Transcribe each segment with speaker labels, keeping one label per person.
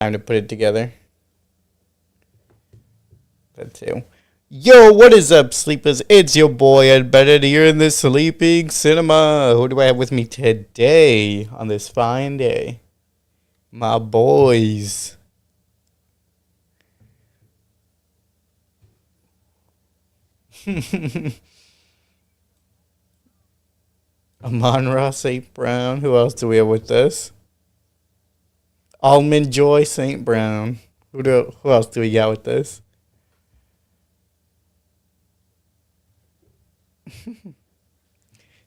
Speaker 1: Time to put it together. That too. Yo, what is up, sleepers? It's your boy Ed Bennett here in the Sleeping Cinema. Who do I have with me today on this fine day? My boys. Amon-Ra St. Brown. Who else do we have with us? Almond Joy St. Brown. Who else do we got with this?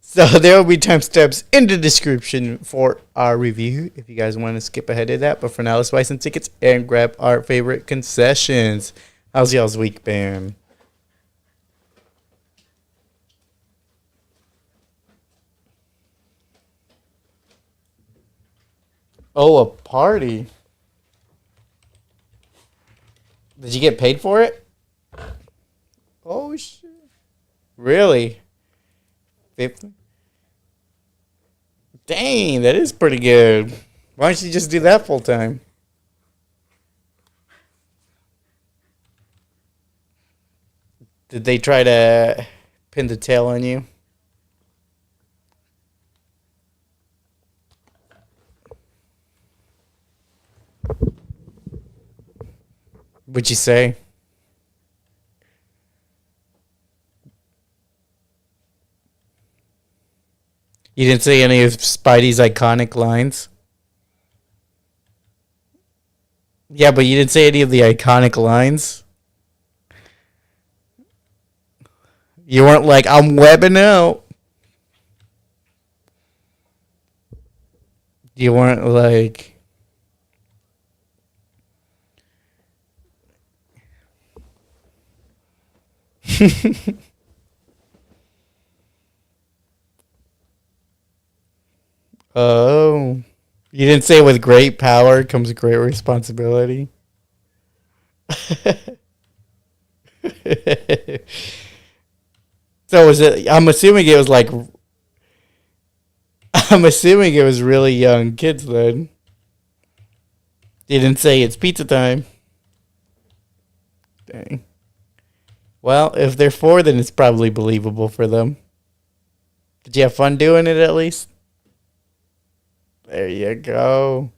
Speaker 1: So there will be timestamps in the description for our review if you guys want to skip ahead of that. But for now, let's buy some tickets and grab our favorite concessions. How's y'all's week been? Oh, a party. Did you get paid for it? Oh, shit. Really? 50? Dang, that is pretty good. Why don't you just do that full time? Did they try to pin the tail on you? What'd you say? You didn't say any of Spidey's iconic lines? Yeah, but you didn't say any of the iconic lines. You weren't like, I'm webbing out. You weren't like, oh. You didn't say with great power comes great responsibility. So was it? I'm assuming it was really young kids then. You didn't say it's pizza time. Dang. Well, if they're four, then it's probably believable for them. Did you have fun doing it at least? There you go.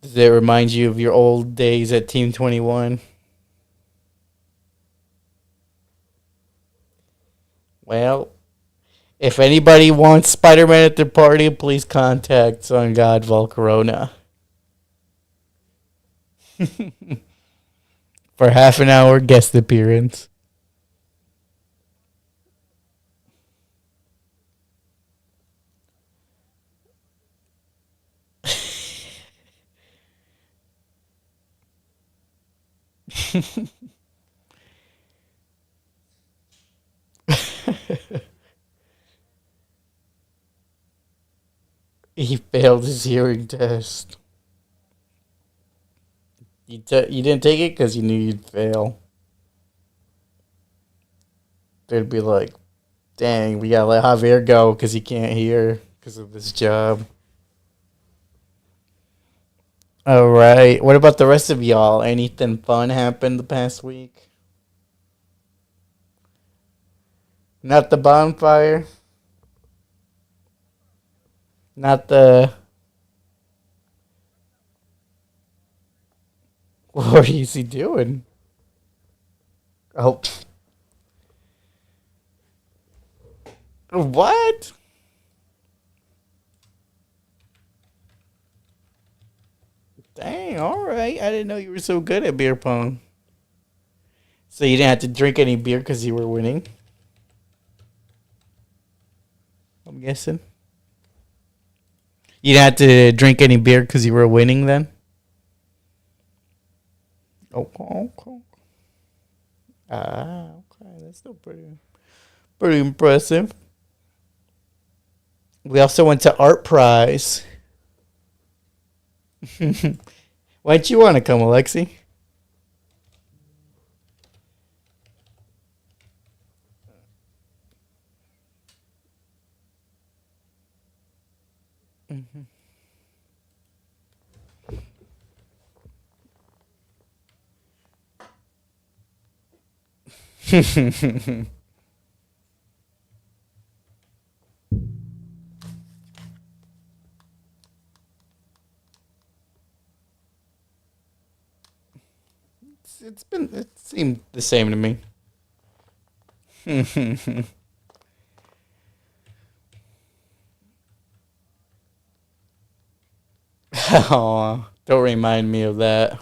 Speaker 1: Does it remind you of your old days at Team 21? Well, if anybody wants Spider-Man at their party, please contact Son God Volcarona. For half an hour guest appearance. He failed his hearing test. You didn't take it because you knew you'd fail. They'd be like, dang, we gotta let Javier go because he can't hear because of this job. All right. What about the rest of y'all? Anything fun happened the past week? Not the bonfire? Not the. What is he doing? Oh. What? Dang, alright. I didn't know you were so good at beer pong. So you didn't have to drink any beer because you were winning? I'm guessing. You didn't have to drink any beer because you were winning then? Oh, okay. Ah, okay. That's still pretty impressive. We also went to Art Prize. Why'd you want to come, Alexi? It seemed the same to me. Oh, don't remind me of that.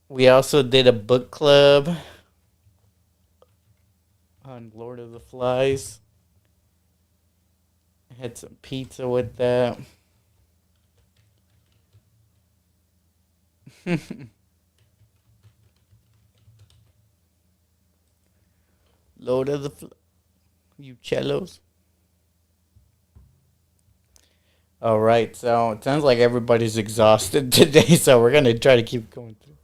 Speaker 1: We also did a book club on Lord of the Flies. Had some pizza with that. Lord of you cellos. All right, so it sounds like everybody's exhausted today, so we're gonna try to keep going through.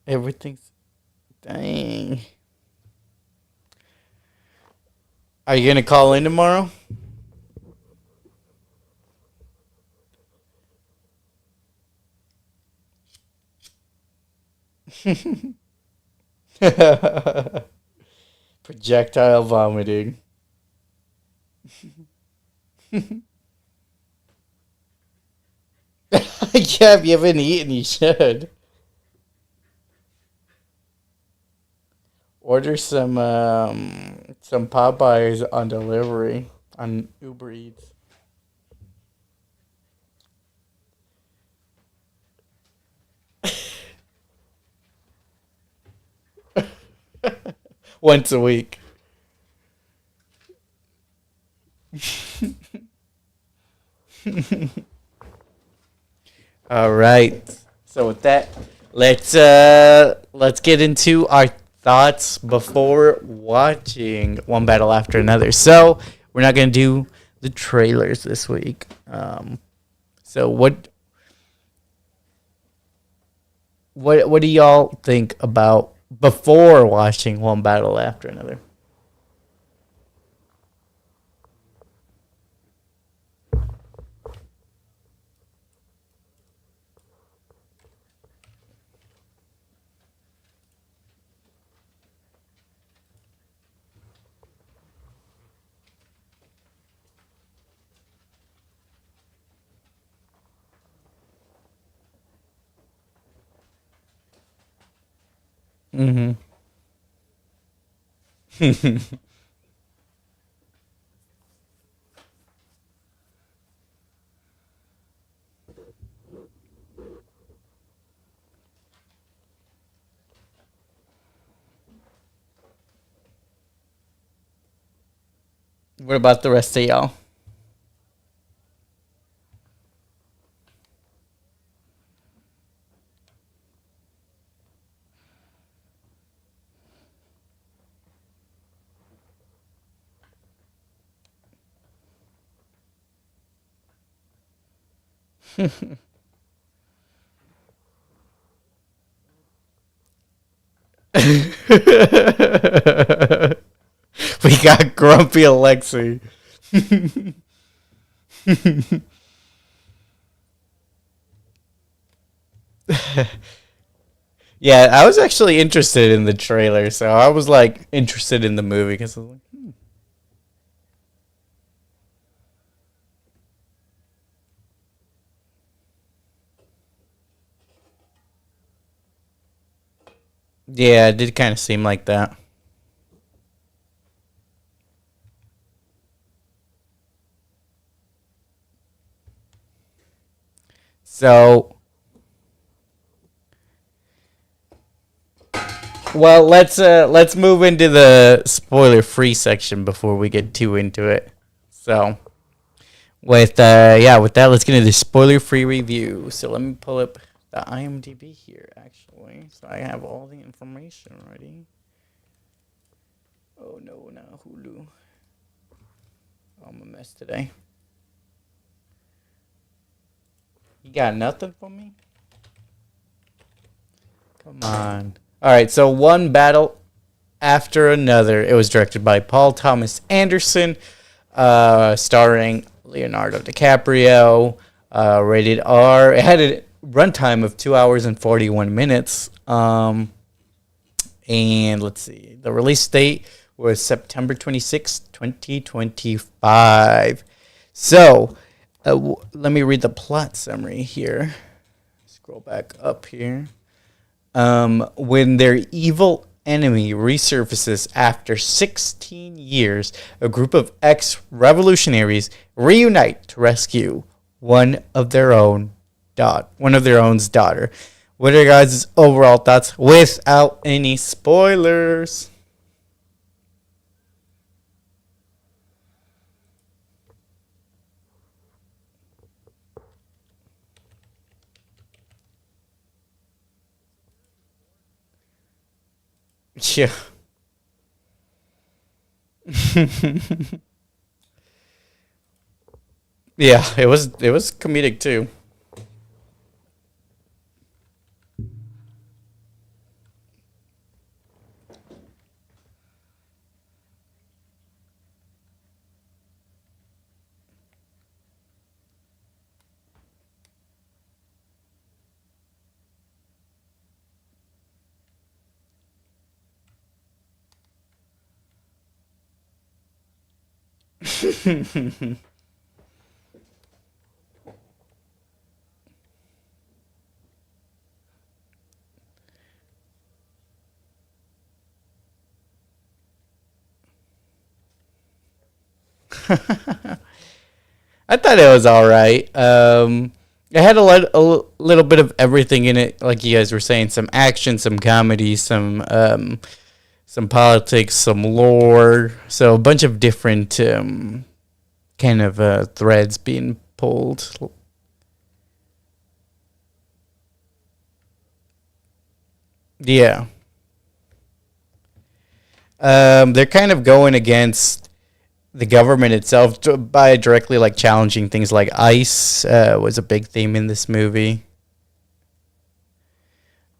Speaker 1: Everything's dang. Are you gonna call in tomorrow? Projectile vomiting. Yeah, if you haven't eaten, you should. Order some Popeyes on delivery on Uber Eats. Once a week. All right. So with that, let's get into our thoughts before watching one battle after another. So we're not gonna do the trailers this week. So what do y'all think about before watching one battle after another? Mm-hmm. What about the rest of y'all? We got Grumpy Alexi. Yeah, I was actually interested in the trailer, so I was like interested in the movie because I was like, yeah, it did kind of seem like that. So, well, let's move into the spoiler-free section before we get too into it. So, with that, let's get into the spoiler-free review. So let me pull up the IMDb here, actually, so I have all the information ready. Oh no, not Hulu. Oh, I'm a mess today. You got nothing for me? Come on. All right, so one battle After Another. It was directed by Paul Thomas Anderson, starring Leonardo DiCaprio, rated R. It had a runtime of 2 hours and 41 minutes. And let's see, the release date was September 26th, 2025. So, let me read the plot summary here. Scroll back up here. When their evil enemy resurfaces after 16 years, a group of ex-revolutionaries reunite to rescue one of their own's daughter. What are your guys' overall thoughts without any spoilers? Yeah. Yeah, it was comedic too. I thought it was all right. It had little bit of everything in it, like you guys were saying. Some action, some comedy, some politics, some lore. So a bunch of different kind of threads being pulled. Yeah. They're kind of going against the government itself by directly like challenging things like ICE was a big theme in this movie.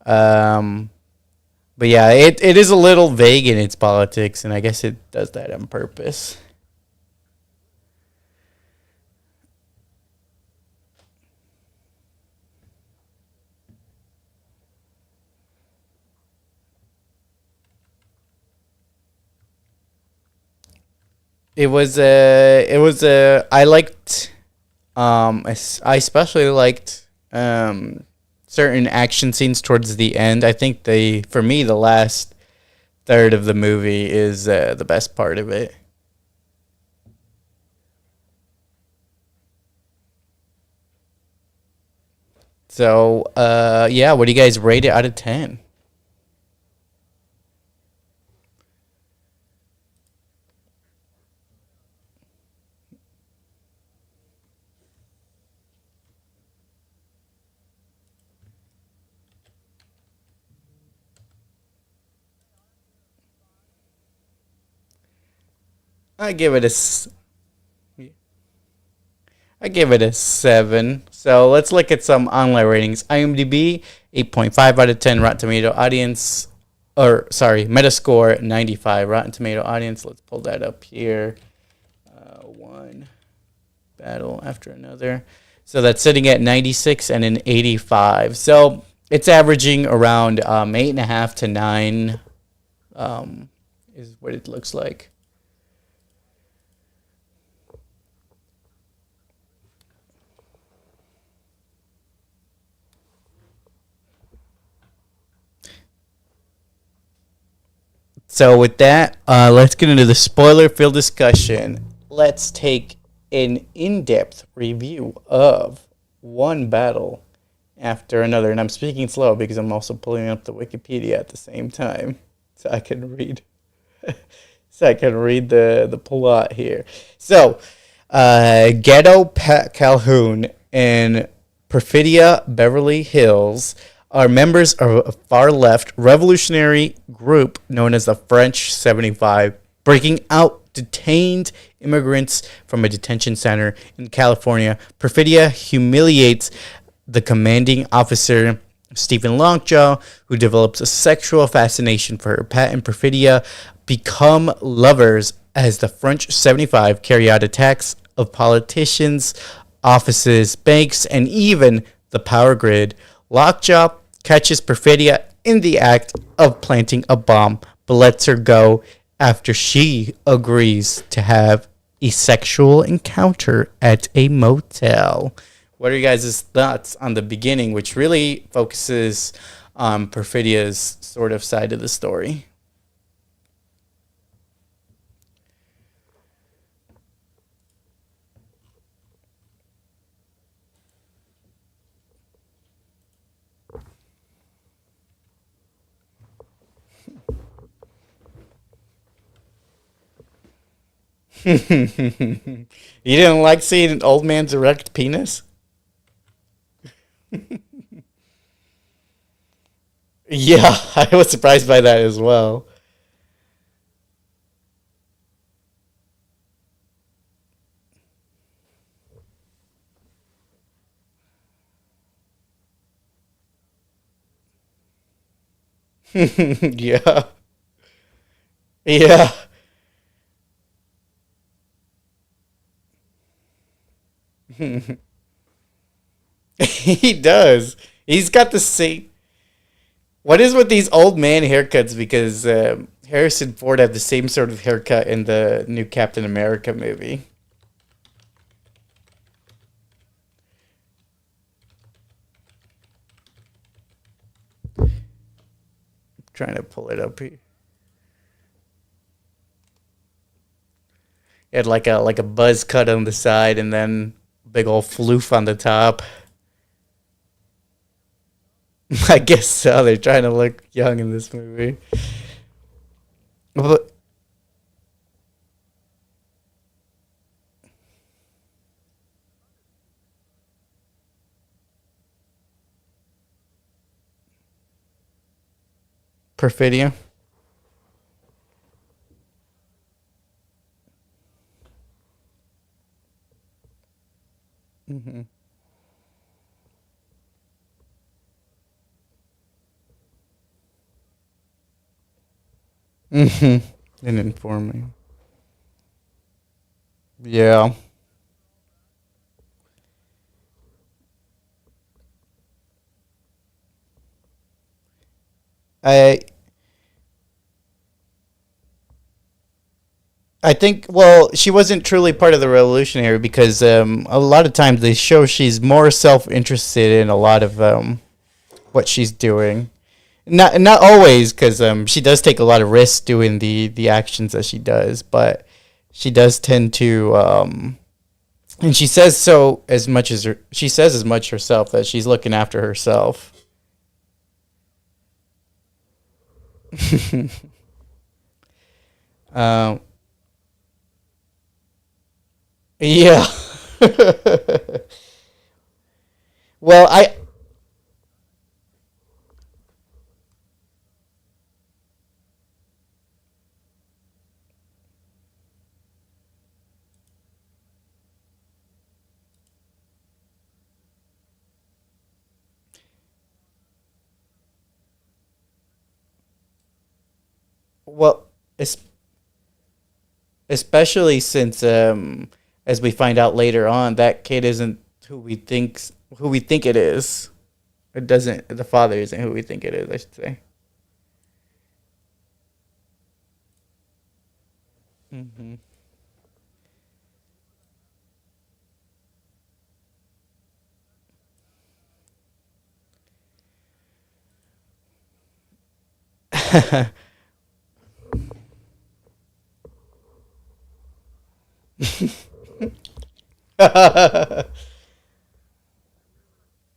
Speaker 1: Um, but yeah, it is a little vague in its politics, and I guess it does that on purpose. I liked, I especially liked certain action scenes towards the end. I think for me, the last third of the movie is the best part of it. So, yeah, what do you guys rate it out of 10? I give it a I give it a 7. So let's look at some online ratings. IMDb, 8.5 out of 10. Rotten Tomato audience, or sorry, Metascore, 95. Rotten Tomato audience, let's pull that up here. One battle after another. So that's sitting at 96 and an 85. So it's averaging around 8.5 to 9 is what it looks like. So with that, let's get into the spoiler-filled discussion. Let's take an in-depth review of one battle after another, and I'm speaking slow because I'm also pulling up the Wikipedia at the same time, so I can read. So I can read the plot here. So, Ghetto Calhoun and Perfidia Beverly Hills are members of a far left revolutionary group known as the French 75, breaking out detained immigrants from a detention center in California. Perfidia humiliates the commanding officer Stephen Lockjaw, who develops a sexual fascination for her pet, and Perfidia become lovers as the French 75 carry out attacks of politicians, offices, banks, and even the power grid. Lockjaw catches Perfidia in the act of planting a bomb, but lets her go after she agrees to have a sexual encounter at a motel. What are you guys' thoughts on the beginning, which really focuses on Perfidia's sort of side of the story? You didn't like seeing an old man's erect penis? Yeah, I was surprised by that as well. Yeah. Yeah. He does. He's got the same. What is with these old man haircuts? Because Harrison Ford had the same sort of haircut in the new Captain America movie. Trying to pull it up here. He had like a buzz cut on the side and then big old floof on the top. I guess so. They're trying to look young in this movie. But Perfidia. Mm-hmm. Mm-hmm. Didn't inform me. Yeah. I I think, well, she wasn't truly part of the revolutionary because a lot of times they show she's more self interested in a lot of what she's doing. Not always, because she does take a lot of risks doing the actions that she does, but she does tend to, and she says so as much as she says as much herself that she's looking after herself. um, yeah. Well, well, es- especially since as we find out later on, that kid isn't who we think it is. It doesn't. The father isn't who we think it is. I should say. Hmm.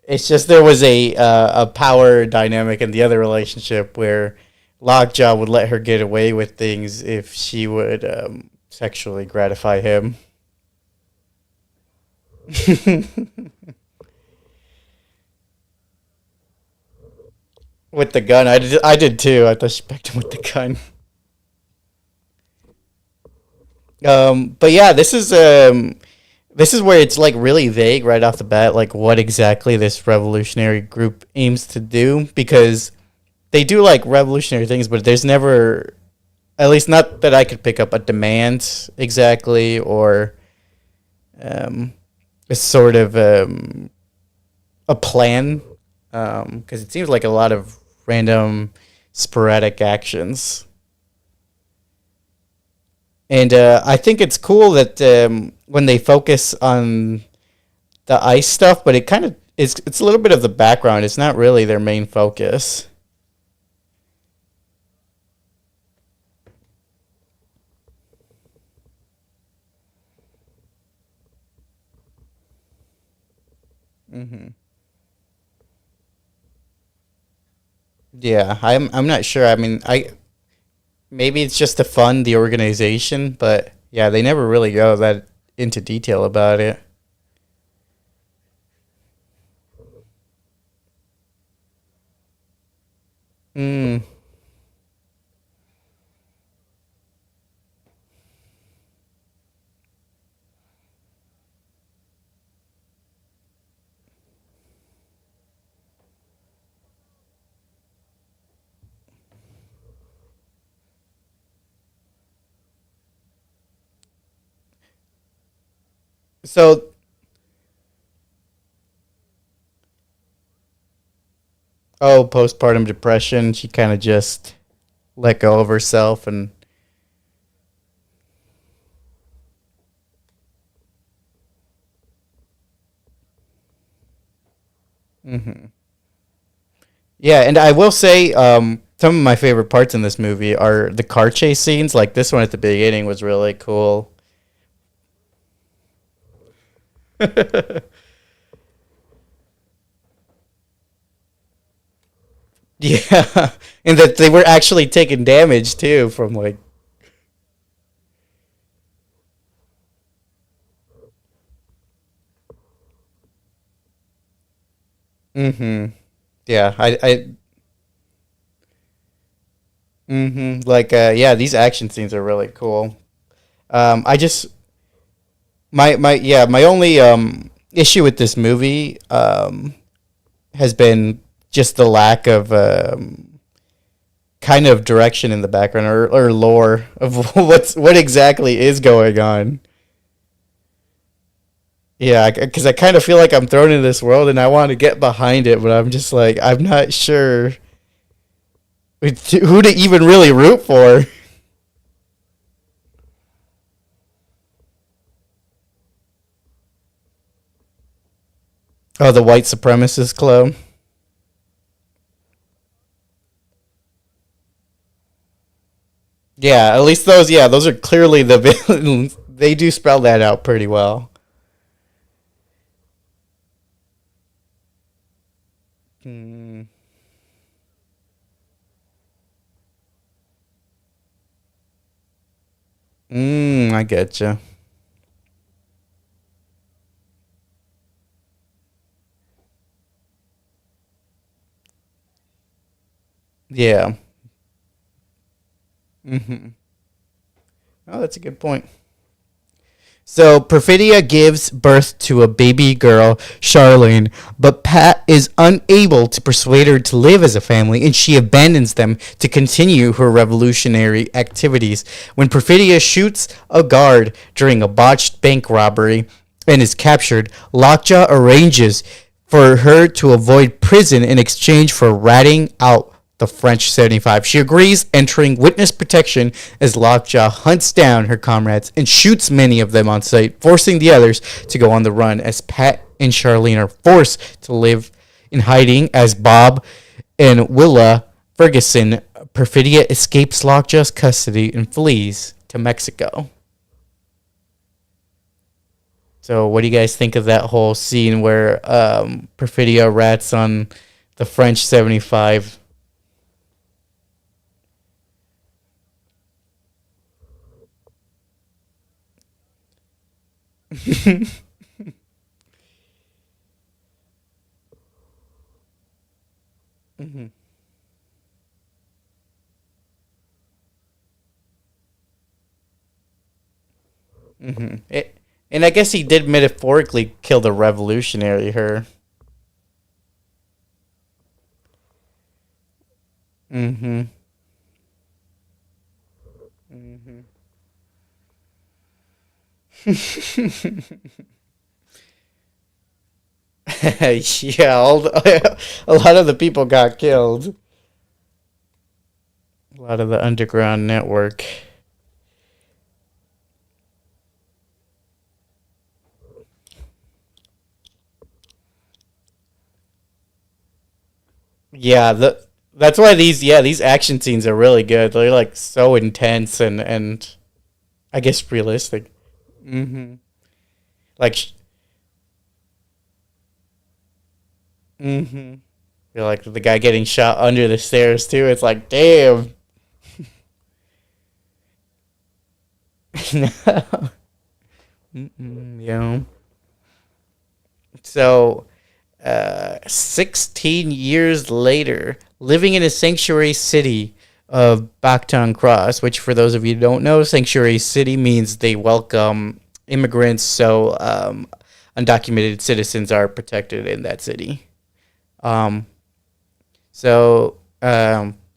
Speaker 1: It's just there was a power dynamic in the other relationship where Lockjaw would let her get away with things if she would sexually gratify him. With the gun, I did too. I thought she pecked him with the gun. But yeah, this is This is where it's like really vague right off the bat, like what exactly this revolutionary group aims to do, because they do like revolutionary things, but there's never, at least not that I could pick up, a demand exactly, or um, a sort of a plan, because it seems like a lot of random sporadic actions. And I think it's cool that when they focus on the ice stuff, but it kind of it's a little bit of the background. It's not really their main focus. Hmm. Yeah, I'm not sure. I mean, I maybe it's just to fund the organization, but yeah, they never really go that into detail about it. Mm. So, oh, postpartum depression. She kind of just let go of herself and. Hmm. Yeah, and I will say, some of my favorite parts in this movie are the car chase scenes. Like this one at the beginning was really cool. Yeah, and that they were actually taking damage too from like. Mm-hmm. Yeah, like yeah, these action scenes are really cool. I just my yeah, my only issue with this movie has been just the lack of kind of direction in the background, or lore of what exactly is going on. Yeah, because I kind of feel like I'm thrown into this world and I want to get behind it, but I'm just like I'm not sure who to even really root for. Oh, the white supremacist club. Yeah, at least those. Yeah, those are clearly the villains. They do spell that out pretty well. Mm, I get you. Yeah. Hmm. Oh, that's a good point. So Perfidia gives birth to a baby girl, Charlene, but Pat is unable to persuade her to live as a family, and she abandons them to continue her revolutionary activities. When Perfidia shoots a guard during a botched bank robbery and is captured, Lockjaw arranges for her to avoid prison in exchange for ratting out the French 75. She agrees, entering witness protection as Lockjaw hunts down her comrades and shoots many of them on sight, forcing the others to go on the run as Pat and Charlene are forced to live in hiding as Bob and Willa Ferguson. Perfidia escapes Lockjaw's custody and flees to Mexico. So, what do you guys think of that whole scene where Perfidia rats on the French 75? Hmm. Hmm. And I guess he did metaphorically kill the revolutionary her. Mm-hmm. Mm-hmm. Yeah, a lot of the people got killed. A lot of the underground network. Yeah, that's why these action scenes are really good. They're like so intense and I guess realistic. Mm-hmm. Like, mm-hmm. You're like the guy getting shot under the stairs too. It's like, damn. No. Mm-mm, yeah. So, 16 years later, living in a sanctuary city of Bacton Cross, which, for those of you who don't know, sanctuary city means they welcome immigrants, so undocumented citizens are protected in that city. Um, so,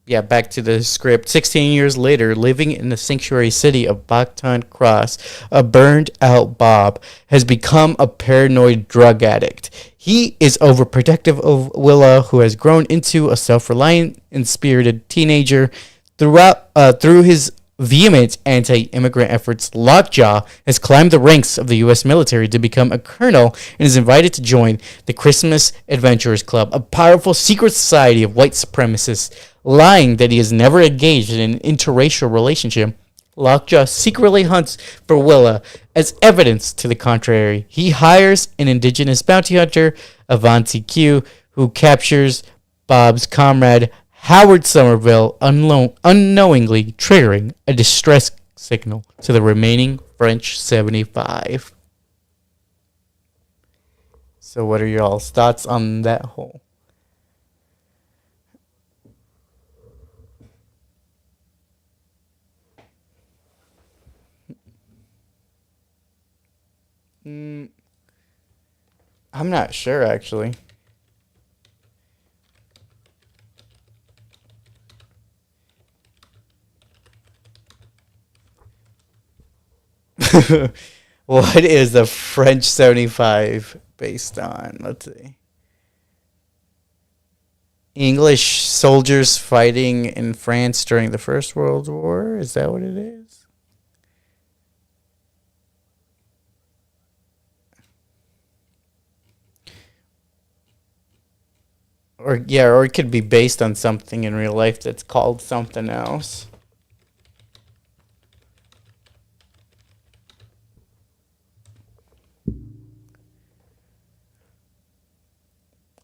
Speaker 1: yeah, back to the script. 16 years later, living in the sanctuary city of Bacton Cross, a burned out Bob has become a paranoid drug addict. He is overprotective of Willa, who has grown into a self reliant and spirited teenager. Through his vehement anti-immigrant efforts, Lockjaw has climbed the ranks of the U.S. military to become a colonel and is invited to join the Christmas Adventurers Club, a powerful secret society of white supremacists. Lying that he has never engaged in an interracial relationship, Lockjaw secretly hunts for Willa as evidence to the contrary. He hires an indigenous bounty hunter, Avanti Q, who captures Bob's comrade Howard Somerville unknowingly triggering a distress signal to the remaining French 75. So, what are y'all's thoughts on that whole? Mm, I'm not sure, actually. What is the French 75 based on? Let's see. English soldiers fighting in France during the First World War? Is that what it is? Or yeah, or it could be based on something in real life that's called something else.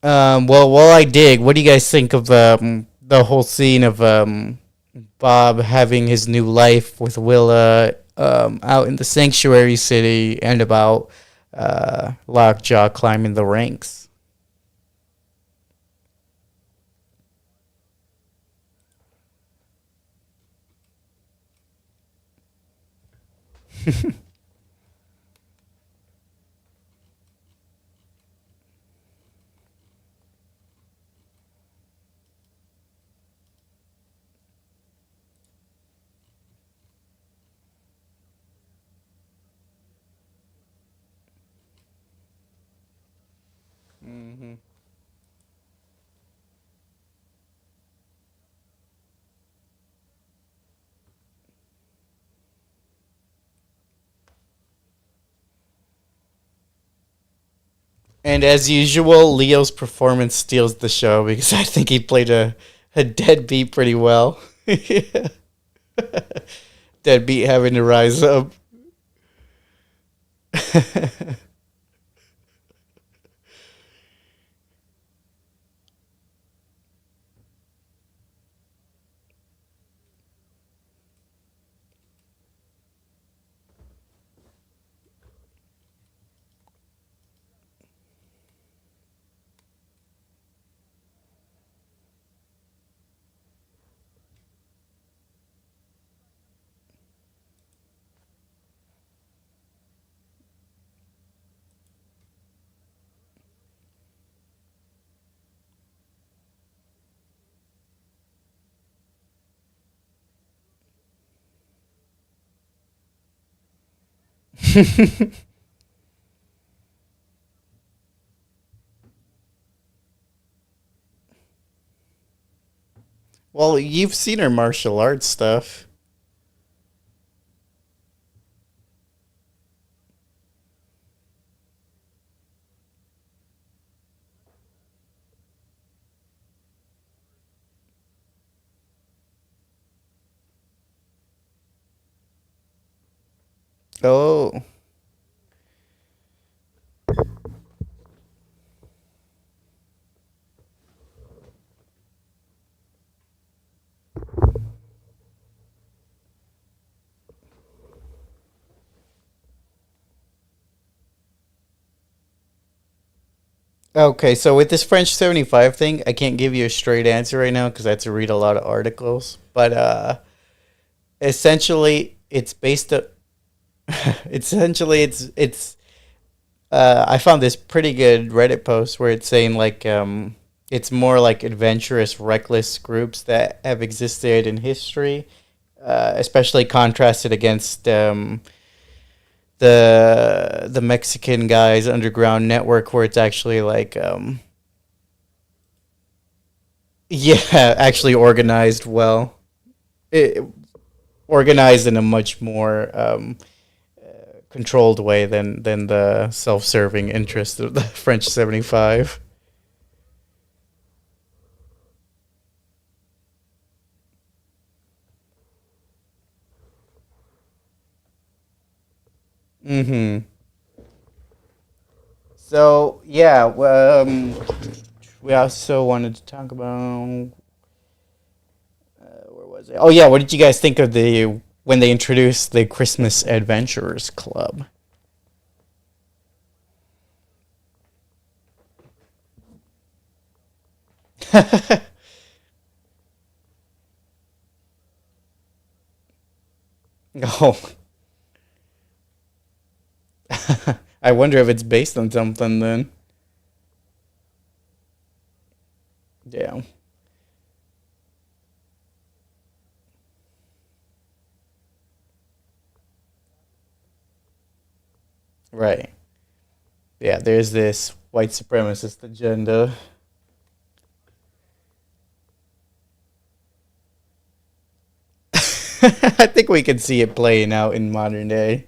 Speaker 1: Well, while I dig, what do you guys think of the whole scene of Bob having his new life with Willa out in the sanctuary city and about Lockjaw climbing the ranks? Hmm. And as usual, Leo's performance steals the show because I think he played a deadbeat pretty well. Deadbeat having to rise up. Well, you've seen her martial arts stuff. Oh. Okay, so with this French 75 thing, I can't give you a straight answer right now because I had to read a lot of articles. But essentially, it's based. Essentially, I found this pretty good Reddit post where it's saying like it's more like adventurous, reckless groups that have existed in history, especially contrasted against the Mexican guys underground network where it's actually like yeah, actually organized well. It, organized in a much more controlled way than the self-serving interest of the French 75. Mhm. So, yeah, we also wanted to talk about where was it? Oh yeah, what did you guys think of the when they introduced the Christmas Adventurers Club? Oh, I wonder if it's based on something then. Yeah, right. Yeah, there's this white supremacist agenda. I think we can see it playing out in modern day.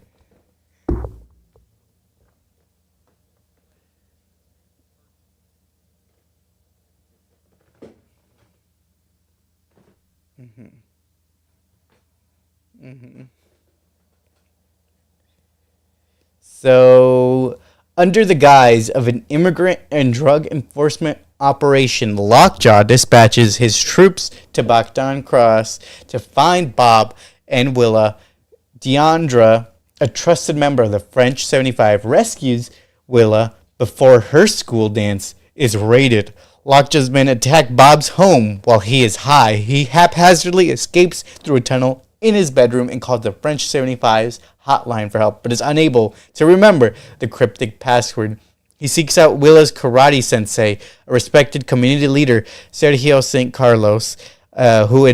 Speaker 1: Hmm. Hmm. So, under the guise of an immigrant and drug enforcement operation, Lockjaw dispatches his troops to Bacton Cross to find Bob and Willa. Deandra, a trusted member of the French 75, rescues Willa before her school dance is raided. Lockjaw's men attack Bob's home while he is high. He haphazardly escapes through a tunnel in his bedroom and calls the French 75's hotline for help, but is unable to remember the cryptic password. He seeks out Willa's karate sensei, a respected community leader, Sergio St. Carlos, who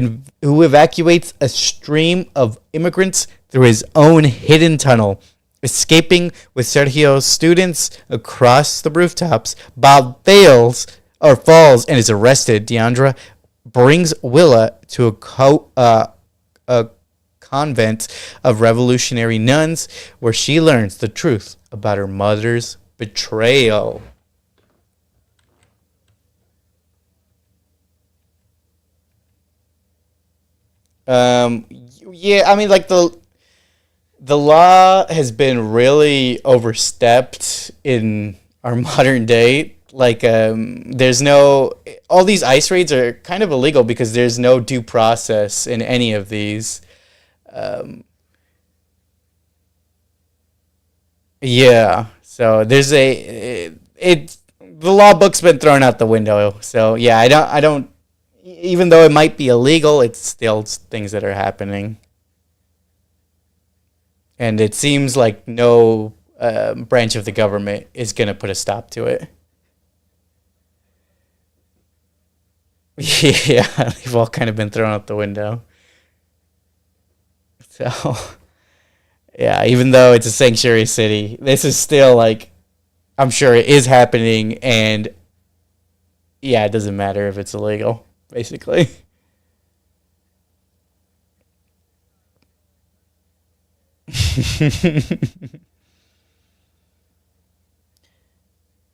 Speaker 1: evacuates a stream of immigrants through his own hidden tunnel. Escaping with Sergio's students across the rooftops, Bob falls and is arrested. Deandra brings Willa to a convent of revolutionary nuns where she learns the truth about her mother's betrayal. Yeah, I mean, like the law has been really overstepped in our modern day. Like, there's no all these ice raids are kind of illegal because there's no due process in any of these. Um, yeah, so there's it the law book's been thrown out the window. So yeah, I don't even though it might be illegal, it's still things that are happening. And it seems like no branch of the government is going to put a stop to it. Yeah, they've all kind of been thrown out the window. So, Yeah, even though it's a sanctuary city, this is still like I'm sure it is happening, and yeah, it doesn't matter if it's illegal, basically.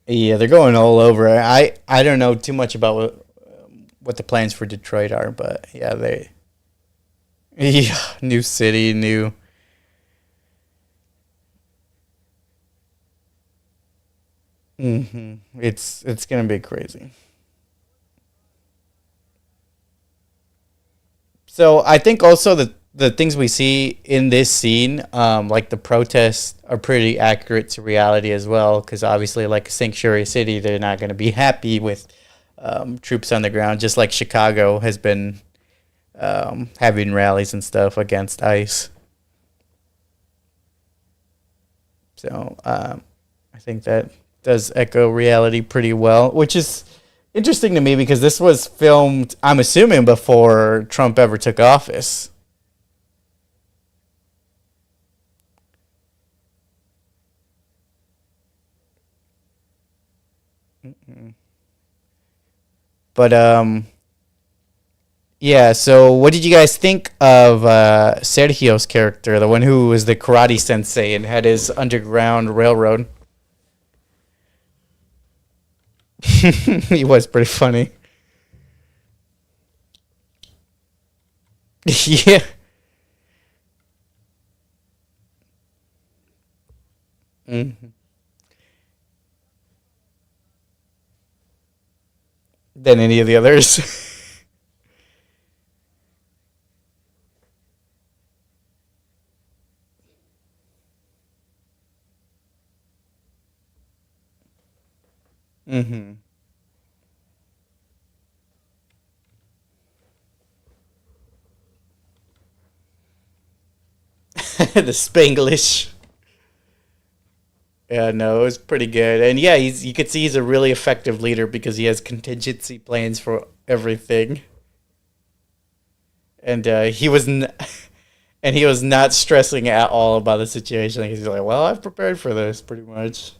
Speaker 1: Yeah, they're going all over. I don't know too much about what the plans for Detroit are, but yeah, they yeah, new city, new. It's gonna be crazy. So I think also the things we see in this scene, like the protests, are pretty accurate to reality as well. Because obviously, like Sanctuary City, they're not going to be happy with troops on the ground, just like Chicago has been having rallies and stuff against ICE. So I think that does echo reality pretty well, which is interesting to me because this was filmed, I'm assuming, before Trump ever took office. But yeah. So what did you guys think of Sergio's character, the one who was the karate sensei and had his underground railroad? He was pretty funny. Yeah. Mhm. Than any of the others. hmm The Spanglish. Yeah, no, it was pretty good, and yeah, you could see he's a really effective leader because he has contingency plans for everything, and and he was not stressing at all about the situation. He's like, "Well, I've prepared for this pretty much."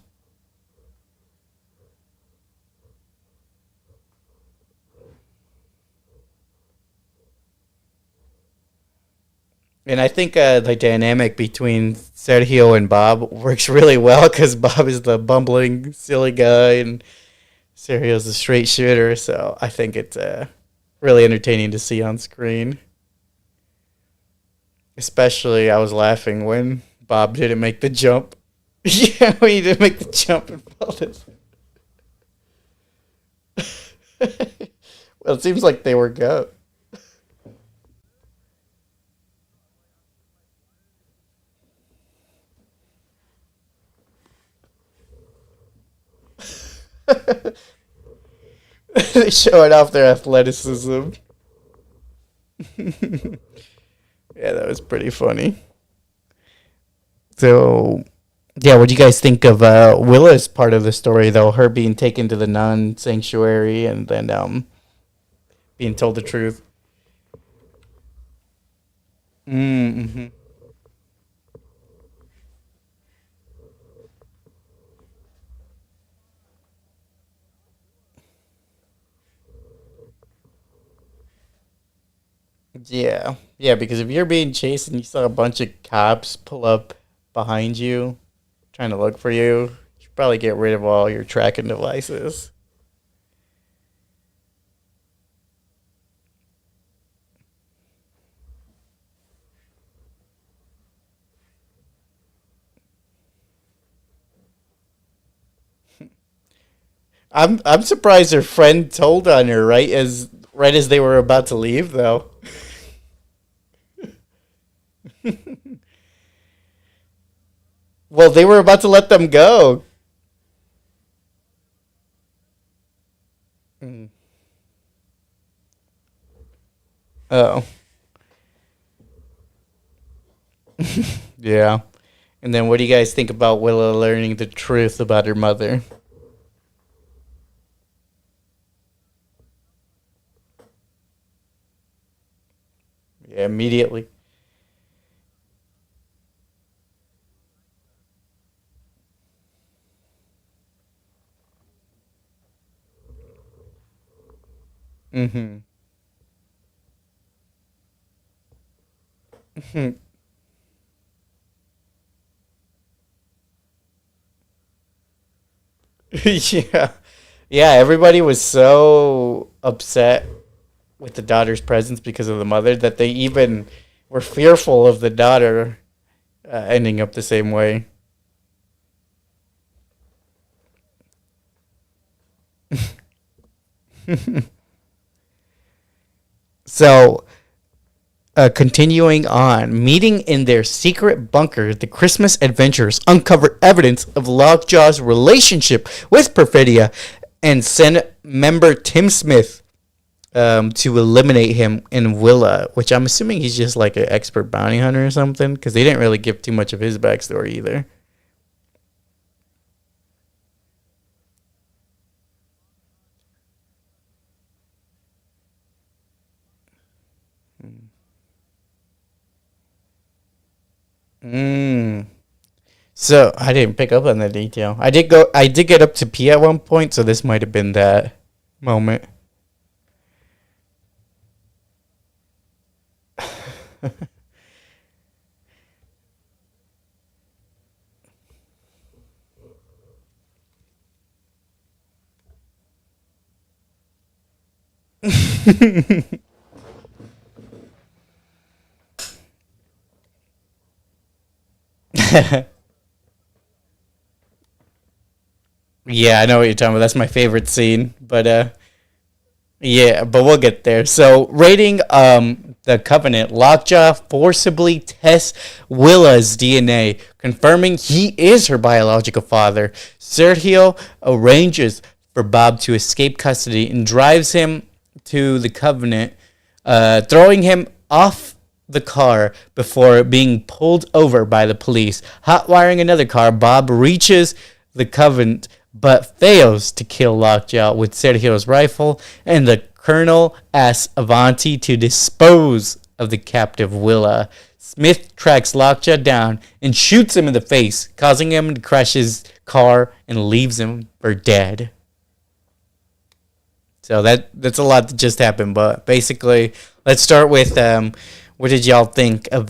Speaker 1: And I think the dynamic between Sergio and Bob works really well because Bob is the bumbling, silly guy, and Sergio's the straight shooter. So I think it's really entertaining to see on screen. Especially, I was laughing when Bob didn't make the jump. Yeah, when he didn't make the jump and fell in. Well, it seems like they were go. They showing off their athleticism. Yeah, that was pretty funny. So, yeah, what do you guys think of Willa's part of the story, though? Her being taken to the nun sanctuary and then being told the truth. Mm-hmm. Yeah, yeah, because if you're being chased and you saw a bunch of cops pull up behind you, trying to look for you, you should probably get rid of all your tracking devices. I'm surprised her friend told on her right as they were about to leave, though. Well, they were about to let them go. Mm. Oh, yeah. And then what do you guys think about Willa learning the truth about her mother? Yeah, immediately. Mm-hmm. Yeah. Yeah, everybody was so upset with the daughter's presence because of the mother that they even were fearful of the daughter ending up the same way. So, continuing on, meeting in their secret bunker, the Christmas adventurers uncover evidence of Lockjaw's relationship with Perfidia and send member Tim Smith to eliminate him in Willa, which I'm assuming he's just like an expert bounty hunter or something, because they didn't really give too much of his backstory either. Mm. So I didn't pick up on that detail. I did get up to P at one point, so this might have been that moment. Yeah, I know what you're talking about. That's my favorite scene. But yeah, but we'll get there. So rating the Covenant, Lockjaw forcibly tests Willa's DNA, confirming he is her biological father. Sergio arranges for Bob to escape custody and drives him to the Covenant, throwing him off the car before being pulled over by the police. Hotwiring another car, Bob reaches the Covenant but fails to kill Lockjaw with Sergio's rifle, and the Colonel asks Avanti to dispose of the captive Willa. Smith tracks Lockjaw down and shoots him in the face, causing him to crash his car and leaves him for dead. So that's a lot that just happened, but basically, let's start with what did y'all think of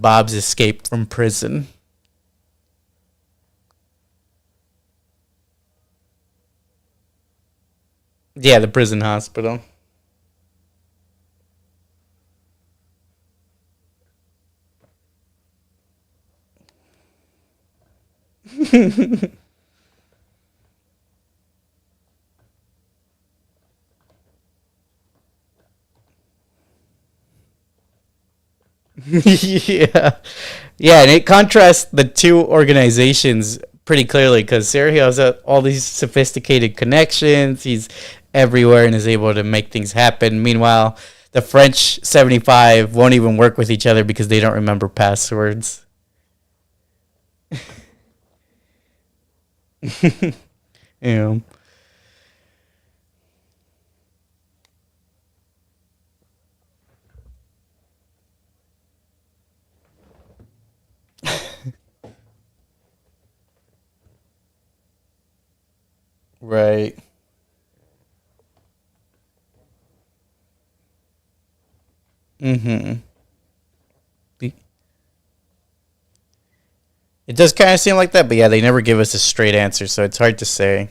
Speaker 1: Bob's escape from prison? Yeah, the prison hospital. Yeah, yeah, and it contrasts the two organizations pretty clearly because Sergio has all these sophisticated connections. He's everywhere and is able to make things happen. Meanwhile, the French 75 won't even work with each other because they don't remember passwords. Yeah. Right. Mm-hmm. It does kind of seem like that, but yeah, they never give us a straight answer, so it's hard to say.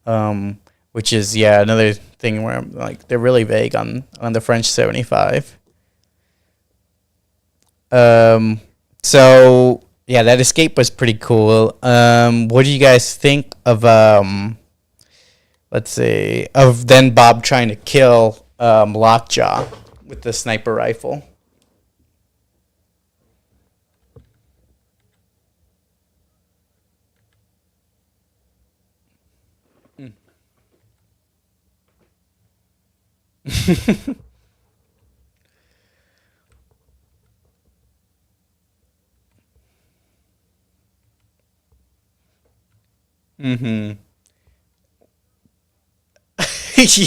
Speaker 1: Um, which is yeah another thing where I'm like they're really vague on the French 75. Um, so yeah, that escape was pretty cool. What do you guys think of let's see of then Bob trying to kill Lockjaw with the sniper rifle? Mm-hmm.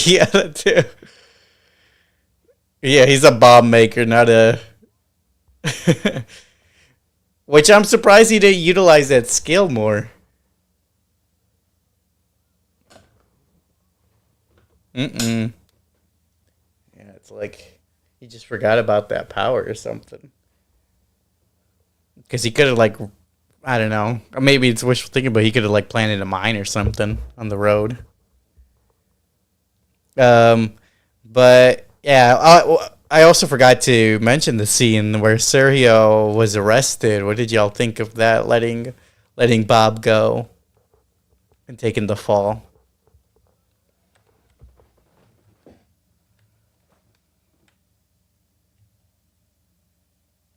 Speaker 1: Yeah, that too. Yeah, he's a bomb maker, not a. Which I'm surprised he didn't utilize that skill more. Mm-mm. Yeah, it's like he just forgot about that power or something. Because he could have, like, I don't know. Or maybe it's wishful thinking, but he could have, like, planted a mine or something on the road. Um, but yeah, I also forgot to mention the scene where Sergio was arrested. What did y'all think of that? Letting Bob go and taking the fall.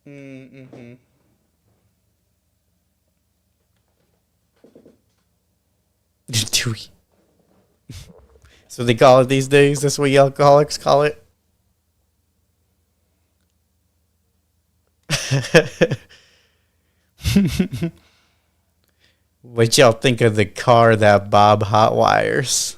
Speaker 1: Mm-hmm. Dewey. So they call it these days. That's what you alcoholics call it. What y'all think of the car that Bob hotwires?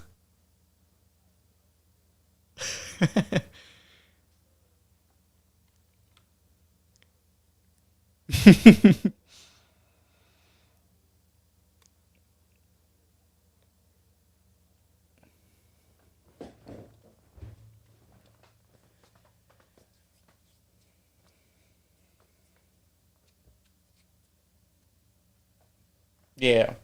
Speaker 1: Yeah.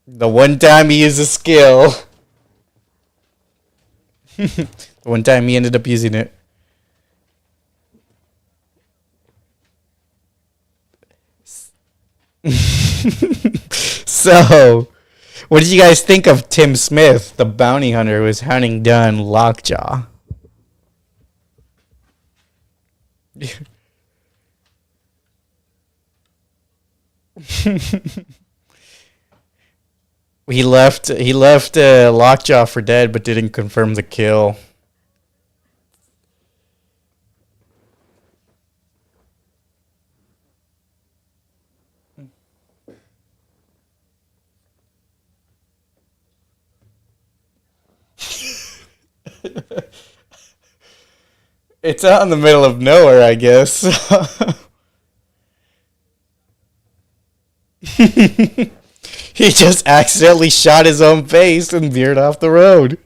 Speaker 1: The one time he used a skill. The one time he ended up using it. So, what did you guys think of Tim Smith, the bounty hunter who was hunting down Lockjaw? He left Lockjaw for dead, but didn't confirm the kill. It's out in the middle of nowhere, I guess. He just accidentally shot his own face and veered off the road.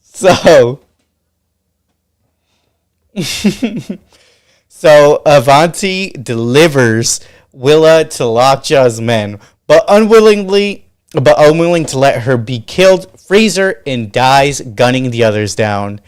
Speaker 1: So, so Avanti delivers Willa to Lockjaw's men, but unwilling to let her be killed, frees her and dies, gunning the others down.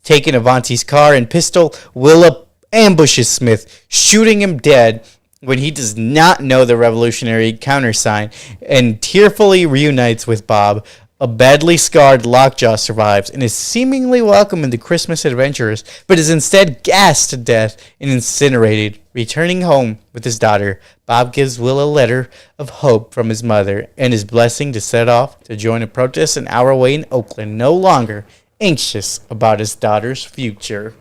Speaker 1: Taking Avanti's car and pistol, Willa ambushes Smith, shooting him dead when he does not know the revolutionary countersign, and tearfully reunites with Bob. A badly scarred Lockjaw survives and is seemingly welcome in the Christmas adventures, but is instead gassed to death and incinerated. Returning home with his daughter, Bob gives Will a letter of hope from his mother and his blessing to set off to join a protest an hour away in Oakland, no longer anxious about his daughter's future.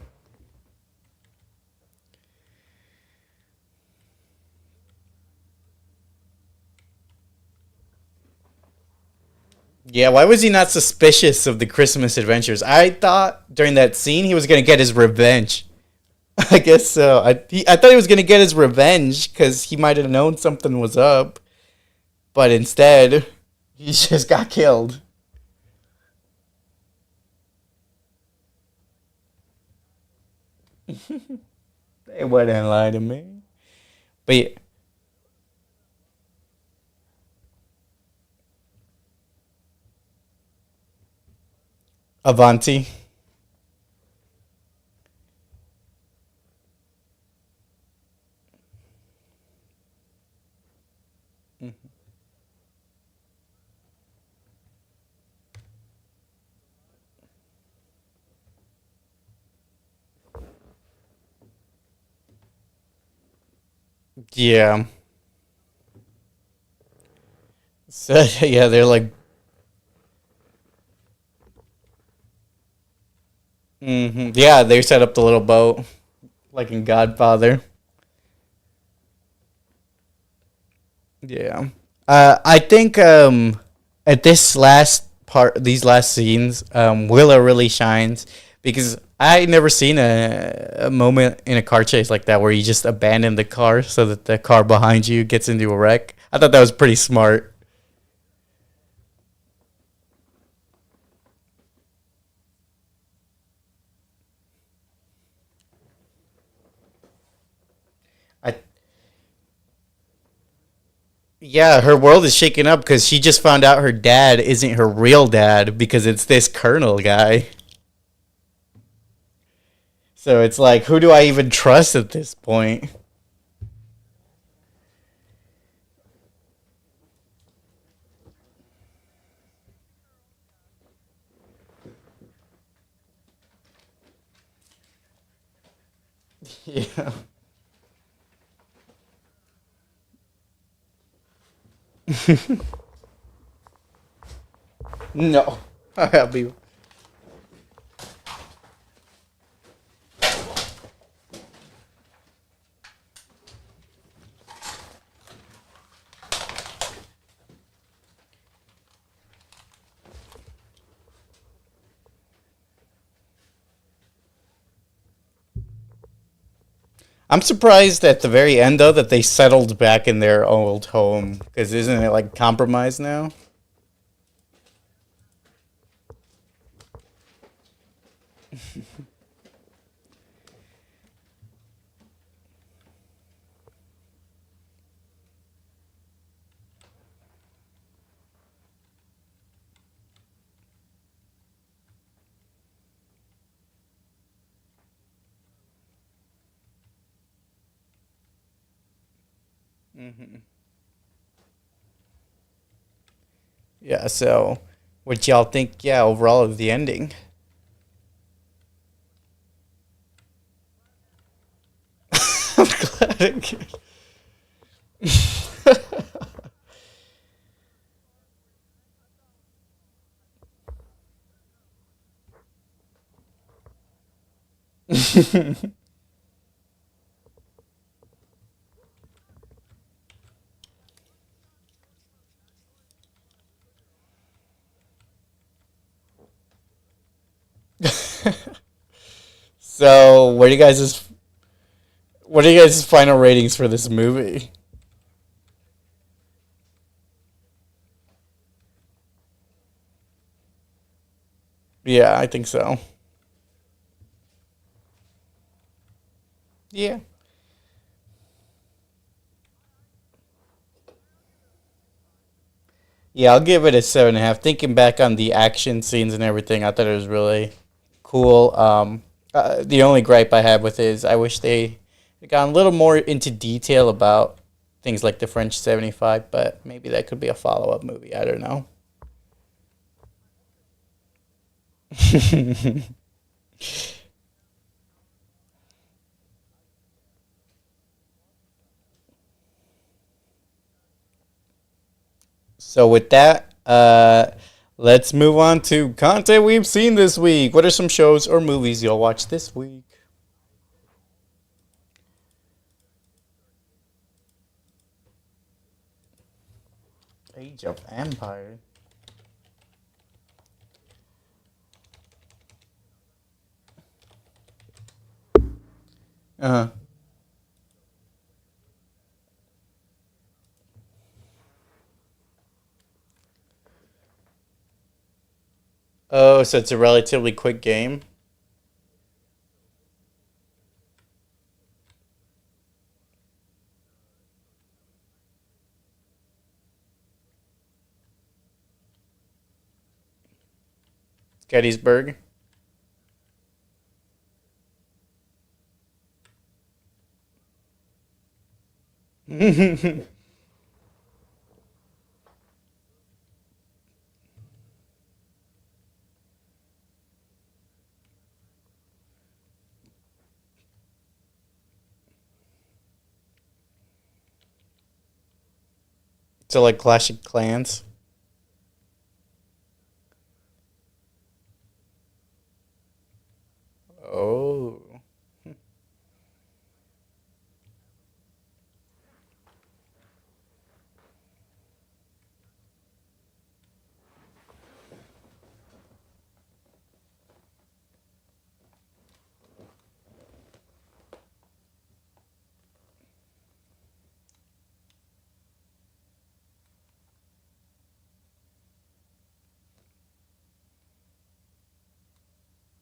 Speaker 1: Yeah, why was he not suspicious of the Christmas adventures? I thought during that scene he was gonna get his revenge. I guess so. I thought he was gonna get his revenge because he might have known something was up, but instead he just got killed. They wouldn't lie to me. But yeah, Avanti. Yeah. So yeah, they're like, yeah, they set up the little boat like in Godfather. Yeah. I think at this last part, these last scenes, Willow really shines because I never seen a moment in a car chase like that where you just abandon the car so that the car behind you gets into a wreck. I thought that was pretty smart. I Yeah, her world is shaken up because she just found out her dad isn't her real dad because it's this colonel guy. So it's like, who do I even trust at this point? Yeah. No. I'll be. I'm surprised at the very end though that they settled back in their old home because isn't it like compromised now? Hmm. Yeah. So, what y'all think? Yeah, overall of the ending. I'm glad. So, what are you guys' final ratings for this movie? Yeah, I think so. Yeah. Yeah, I'll give it a 7.5. Thinking back on the action scenes and everything, I thought it was really cool. The only gripe I had with it is I wish they had gone a little more into detail about things like the French 75, but maybe that could be a follow up movie. I don't know. So, with that, let's move on to content we've seen this week. What are some shows or movies you'll watch this week? Age of Empire. Uh huh. Oh, so it's a relatively quick game. Gettysburg. So like Clash of Clans. Oh.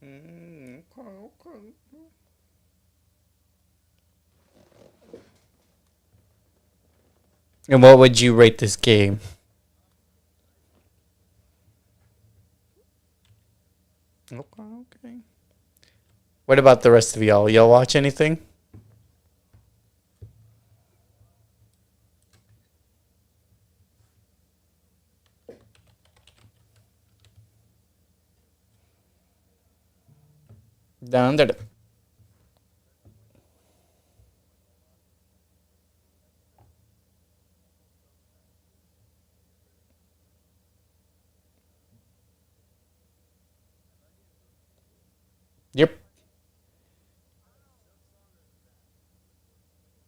Speaker 1: Okay, okay. And what would you rate this game? Okay, okay. What about the rest of y'all? Y'all watch anything? Down there. You're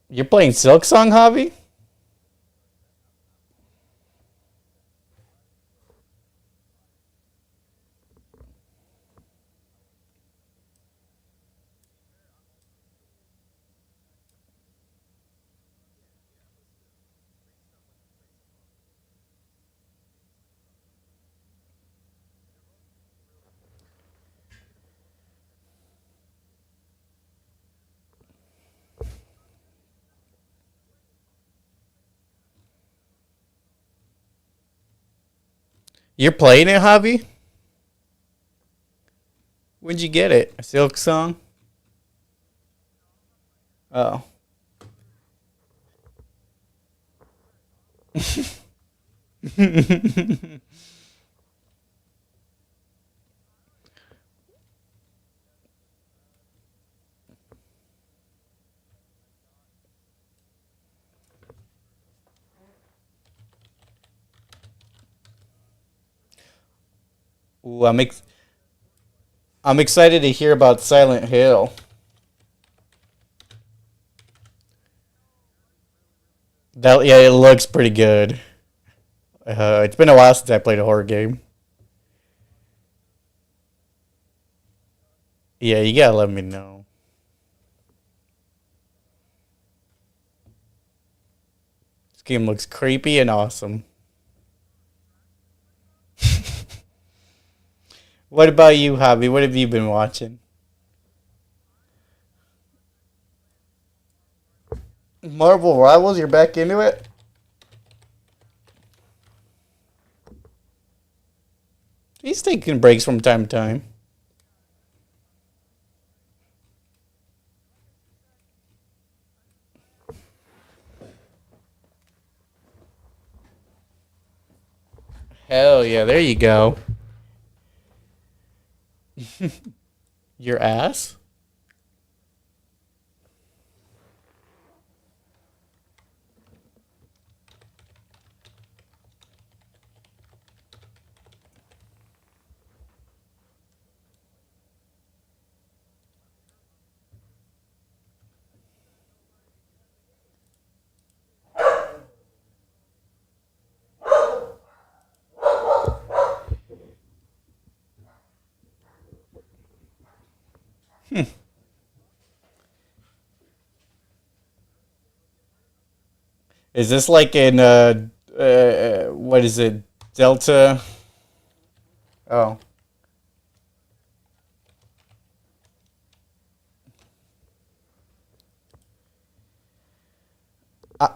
Speaker 1: you're playing Silk Song Hobby? You're playing it, Hobby? When'd you get it? A Silk Song? Oh. Ooh, I'm excited to hear about Silent Hill. That yeah, it looks pretty good. It's been a while since I played a horror game. Yeah, you gotta let me know. This game looks creepy and awesome. What about you, Hobby? What have you been watching? Marvel Rivals, you're back into it? He's taking breaks from time to time. Hell yeah, there you go. Your ass? Is this like in what is it? Delta? Oh. I,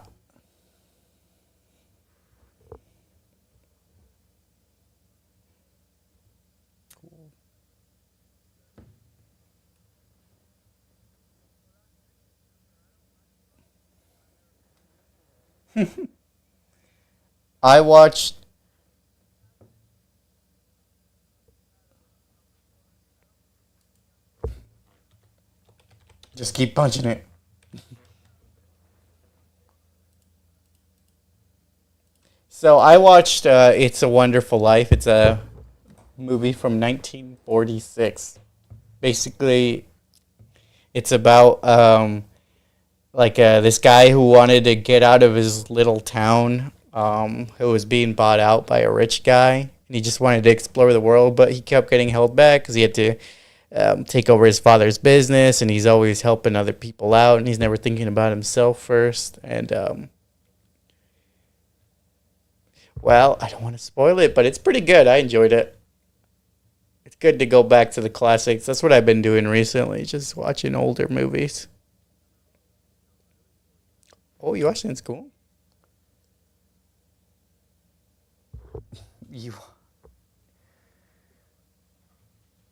Speaker 1: I watched. Just keep punching it. So I watched It's a Wonderful Life. It's a movie from 1946. Basically, it's about this guy who wanted to get out of his little town, who was being bought out by a rich guy, and he just wanted to explore the world, but he kept getting held back because he had to take over his father's business, and he's always helping other people out, and he's never thinking about himself first. And well, I don't want to spoil it, but it's pretty good. I enjoyed it. It's good to go back to the classics. That's what I've been doing recently, just watching older movies. Oh, you watching? It's cool. You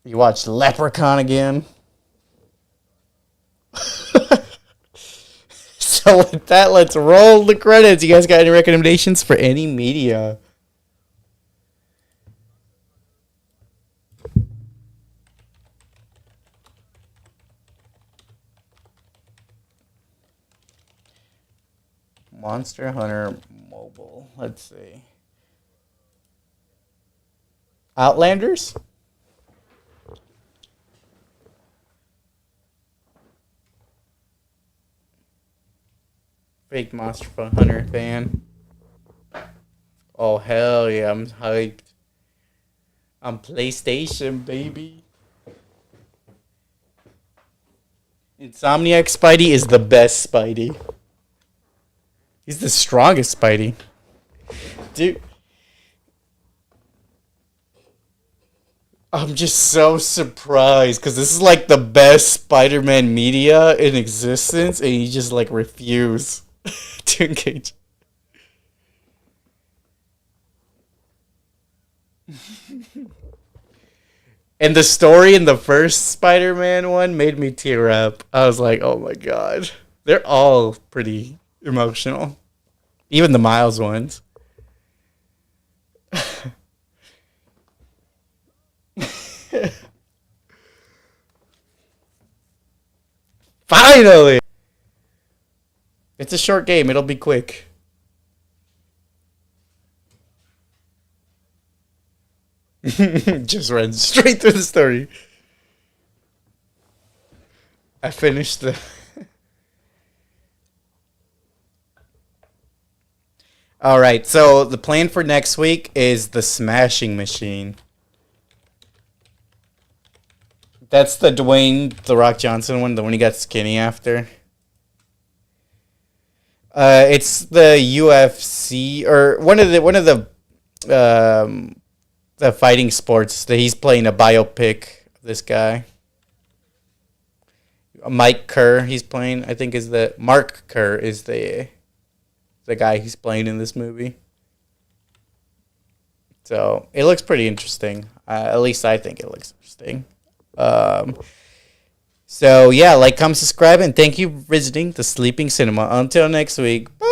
Speaker 1: you watched Leprechaun again? So with that, let's roll the credits. You guys got any recommendations for any media? Monster Hunter Mobile. Let's see. Outlanders? Fake Monster Hunter fan. Oh, hell yeah. I'm hyped. On PlayStation, baby. Insomniac Spidey is the best Spidey. He's the strongest Spidey. Dude. I'm just so surprised because this is like the best Spider-Man media in existence, and he just like refuse to engage. And the story in the first Spider-Man one made me tear up. I was like, oh my god, they're all pretty emotional, even the Miles ones. Finally! It's a short game, it'll be quick. Just run straight through the story. I finished the. Alright, so the plan for next week is the Smashing Machine. That's the Dwayne The Rock Johnson one, the one he got skinny after. It's the UFC or one of the fighting sports that he's playing a biopic of this guy. Mike Kerr he's playing, I think is the Mark Kerr is the guy he's playing in this movie. So it looks pretty interesting. At least I think it looks interesting. Um, so yeah, like, comment, subscribe, and thank you for visiting the Sleeping Cinema. Until next week. Bye.